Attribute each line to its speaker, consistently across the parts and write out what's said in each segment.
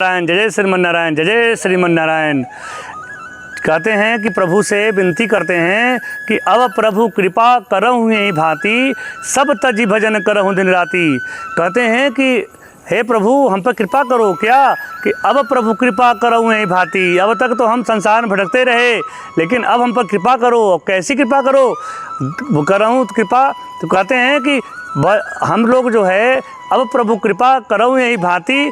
Speaker 1: नारायण, जय जय श्रीमन नारायण, जय जय श्रीमन नारायण। कहते हैं कि प्रभु से विनती करते हैं कि अब प्रभु कृपा करहु यही भांति, सब तजी भजन करहु दिन राति। कहते हैं कि हे प्रभु हम पर कृपा करो, क्या कि अब प्रभु कृपा करहु यही भांति। अब तक तो हम संसार में भटकते रहे, लेकिन अब हम पर कृपा करो। कैसी कृपा करो, वो करहूँ कृपा। तो कहते हैं कि हम लोग जो है अब प्रभु कृपा करहु यही भांति,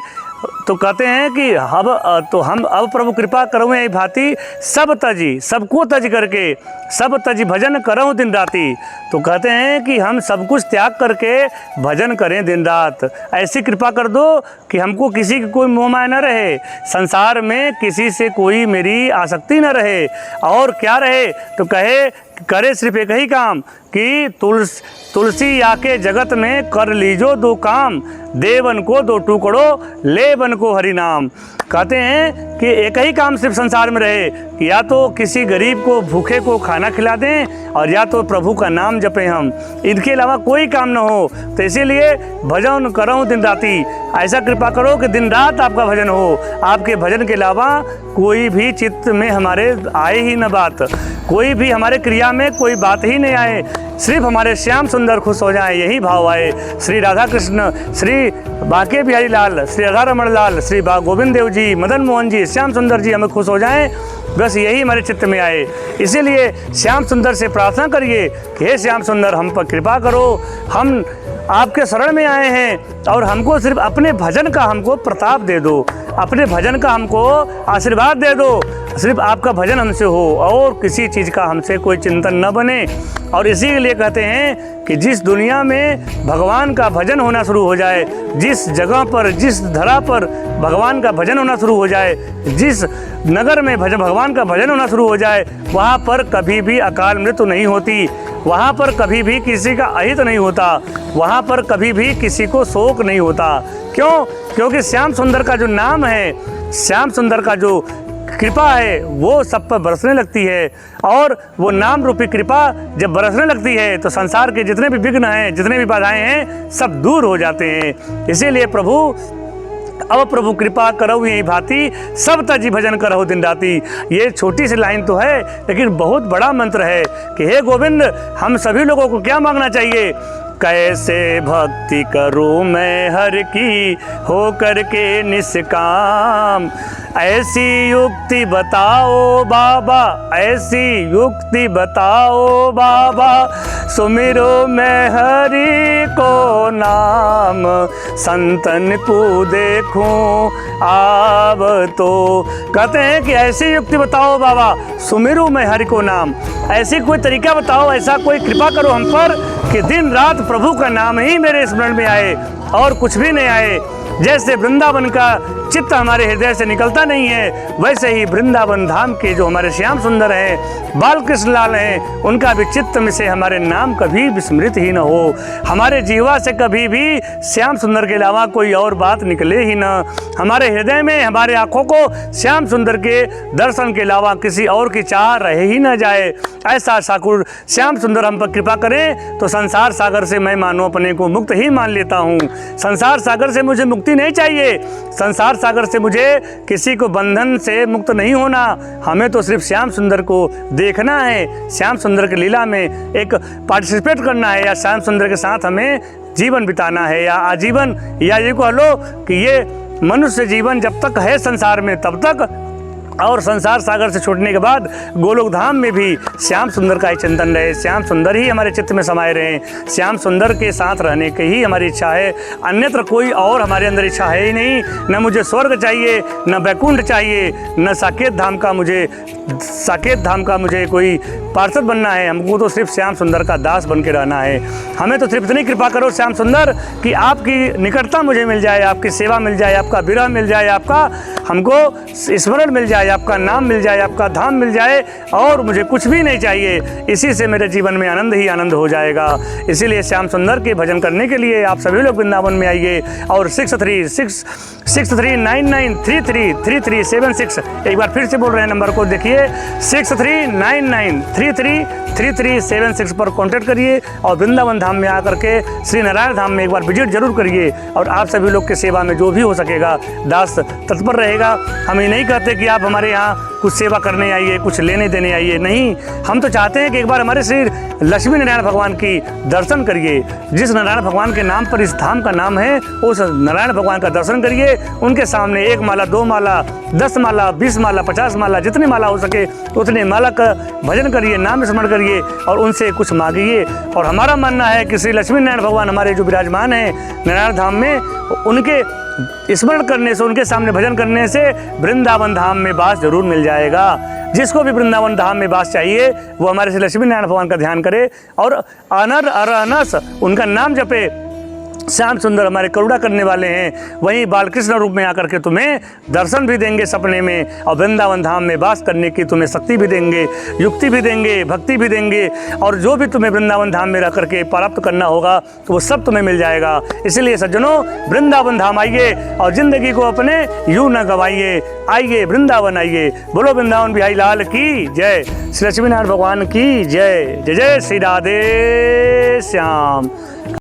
Speaker 1: तो कहते हैं कि हम अब प्रभु कृपा करूँ यही भांति, सब तजी, सबको तज करके सब तजी भजन करऊँ दिन राति। तो कहते हैं कि हम सब कुछ त्याग करके भजन करें दिन रात। ऐसी कृपा कर दो कि हमको किसी की कोई मोह माया न रहे, संसार में किसी से कोई मेरी आसक्ति न रहे। और क्या रहे तो कहे करे सिर्फ एक ही काम कि तुलसी आके जगत में कर लीजो दो काम, देवन को दो टुकड़ो ले बन को हरि नाम। कहते हैं कि एक ही काम सिर्फ संसार में रहे कि या तो किसी गरीब को भूखे को खाना खिला दें और या तो प्रभु का नाम जपें हम, इनके अलावा कोई काम न हो। तो इसीलिए भजन करो दिन राति। ऐसा कृपा करो कि दिन रात आपका भजन हो, आपके भजन के अलावा कोई भी चित्त में हमारे आए ही न बात, कोई भी हमारे क्रिया में कोई बात ही नहीं आए, सिर्फ हमारे श्याम सुंदर खुश हो जाएं, यही भाव आए। श्री राधा कृष्ण, श्री बाके बिहारी लाल, श्री राधा रमण लाल, श्री गोविंद देव जी, मदन मोहन जी, श्याम सुंदर जी हमें खुश हो जाएं, बस यही हमारे चित्त में आए। इसीलिए श्याम सुंदर से प्रार्थना करिए कि हे श्याम सुंदर हम पर कृपा करो, हम आपके शरण में आए हैं और हमको सिर्फ अपने भजन का हमको प्रताप दे दो, अपने भजन का हमको आशीर्वाद दे दो। सिर्फ आपका भजन हमसे हो और किसी चीज़ का हमसे कोई चिंतन न बने। और इसी के लिए कहते हैं कि जिस दुनिया में भगवान का भजन होना शुरू हो जाए, जिस जगह पर, जिस धरा पर भगवान का भजन होना शुरू हो जाए, जिस नगर में भगवान का भजन होना शुरू हो जाए, वहाँ पर कभी भी अकाल मृत्यु नहीं होती, वहाँ पर कभी भी किसी का अहित नहीं होता, वहाँ पर कभी भी किसी को शोक नहीं होता। क्यों? क्योंकि श्याम सुंदर का जो नाम है, श्याम सुंदर का जो कृपा है वो सब पर बरसने लगती है। और वो नाम रूपी कृपा जब बरसने लगती है तो संसार के जितने भी विघ्न हैं, जितने भी बाधाएं हैं, सब दूर हो जाते हैं। इसीलिए प्रभु अब प्रभु कृपा करहु यही भांति, सब तजी भजन करहु दिन राति। ये छोटी सी लाइन तो है लेकिन बहुत बड़ा मंत्र है कि हे गोविंद हम सभी लोगों को क्या मांगना चाहिए, कैसे भक्ति करूँ मैं हर की हो करके निष्काम, ऐसी युक्ति बताओ बाबा, ऐसी युक्ति बताओ बाबा, सुमिरो मैं हरि को नाम, संतन को देखूं आब तो। कहते हैं कि ऐसी युक्ति बताओ बाबा, सुमिरो मैं हरि को नाम, ऐसी कोई तरीका बताओ, ऐसा कोई कृपा करो हम पर कि दिन रात प्रभु का नाम ही मेरे स्मरण में आए और कुछ भी नहीं आए। जैसे वृंदावन का चित्त हमारे हृदय से निकलता नहीं है, वैसे ही वृंदावन धाम के जो हमारे श्याम सुंदर हैं, बाल कृष्ण लाल हैं, उनका भी चित्त में से हमारे नाम कभी विस्मृत ही न हो, हमारे जीवा से कभी भी श्याम सुंदर के अलावा कोई और बात निकले ही न, हमारे हृदय में, हमारे आँखों को श्याम सुंदर के दर्शन के अलावा किसी और की चाह रहे ही न जाए। ऐसा ठाकुर श्याम सुंदर हम पर कृपा करें तो संसार सागर से मैं मानो अपने को मुक्त ही मान लेता हूँ। संसार सागर से मुझे मुक्ति नहीं चाहिए, संसार सागर से मुझे किसी को बंधन से मुक्त नहीं होना, हमें तो सिर्फ श्याम सुंदर को देखना है, श्याम सुंदर की लीला में एक पार्टिसिपेट करना है, या श्याम सुंदर के साथ हमें जीवन बिताना है, या आजीवन, या ये कह लो कि ये मनुष्य जीवन जब तक है संसार में तब तक, और संसार सागर से छूटने के बाद गोलोक धाम में भी श्याम सुंदर का ही चिंतन रहे, श्याम सुंदर ही हमारे चित्त में समाये रहें, श्याम सुंदर के साथ रहने की ही हमारी इच्छा है, अन्यत्र कोई और हमारे अंदर इच्छा है ही नहीं। न मुझे स्वर्ग चाहिए, न वैकुंठ चाहिए, न साकेत धाम का मुझे कोई पार्षद बनना है, हमको तो सिर्फ श्याम सुंदर का दास बन के रहना है। हमें तो सिर्फ इतनी कृपा करो श्याम सुंदर कि आपकी निकटता मुझे मिल जाए, आपकी सेवा मिल जाए, आपका विरह मिल जाए, आपका हमको स्मरण मिल जाए, आपका नाम मिल जाए, आपका धाम मिल जाए और मुझे कुछ भी नहीं चाहिए, इसी से मेरे जीवन में आनंद ही आनंद हो जाएगा। इसीलिए श्याम सुंदर के भजन करने के लिए आप सभी लोग वृंदावन में आइए और 6399333336 एक बार फिर से बोल रहे हैं नंबर को देखिए 6399333336 पर कॉन्टैक्ट करिए और वृंदावन धाम में आकर के श्री नारायण धाम में एक बार विजिट जरूर करिए। और आप सभी लोग की सेवा में जो भी हो सकेगा दास तत्पर रहेगा। हम ये नहीं कहते कि आप हमारे यहाँ कुछ सेवा करने आइए, कुछ लेने देने आइए, नहीं, हम तो चाहते हैं कि एक बार हमारे श्री लक्ष्मी नारायण भगवान की दर्शन करिए। जिस नारायण भगवान के नाम पर इस धाम का नाम है, उस नारायण भगवान का दर्शन करिए। उनके सामने 1 माला 2 माला 10 माला 20 माला 50 माला जितनी माला हो सके उतने माला का भजन करिए, नाम स्मरण करिए और उनसे कुछ मांगिए। और हमारा मानना है कि श्री लक्ष्मी नारायण भगवान हमारे जो विराजमान हैं नारायण धाम में, उनके स्मरण करने से, उनके सामने भजन करने से वृंदावन धाम में वास जरूर मिल जाएगा। जिसको भी वृंदावन धाम में वास चाहिए वो हमारे श्री लक्ष्मी नारायण भगवान का ध्यान करे और अनर अरहनस उनका नाम जपे। श्याम सुंदर हमारे करुणा करने वाले हैं, वहीं बालकृष्ण रूप में आकर के तुम्हें दर्शन भी देंगे सपने में और वृंदावन धाम में वास करने की तुम्हें शक्ति भी देंगे, युक्ति भी देंगे, भक्ति भी देंगे और जो भी तुम्हें वृंदावन धाम में रह करके प्राप्त करना होगा तो वो सब तुम्हें मिल जाएगा। इसलिए सज्जनों, वृंदावन धाम आइए और जिंदगी को अपने यूं न गवाइए। आइए वृंदावन आइए। बोलो वृंदावन बिहारी लाल की जय, श्री लक्ष्मी नारायण भगवान की जय। जय जय श्री राधे श्याम।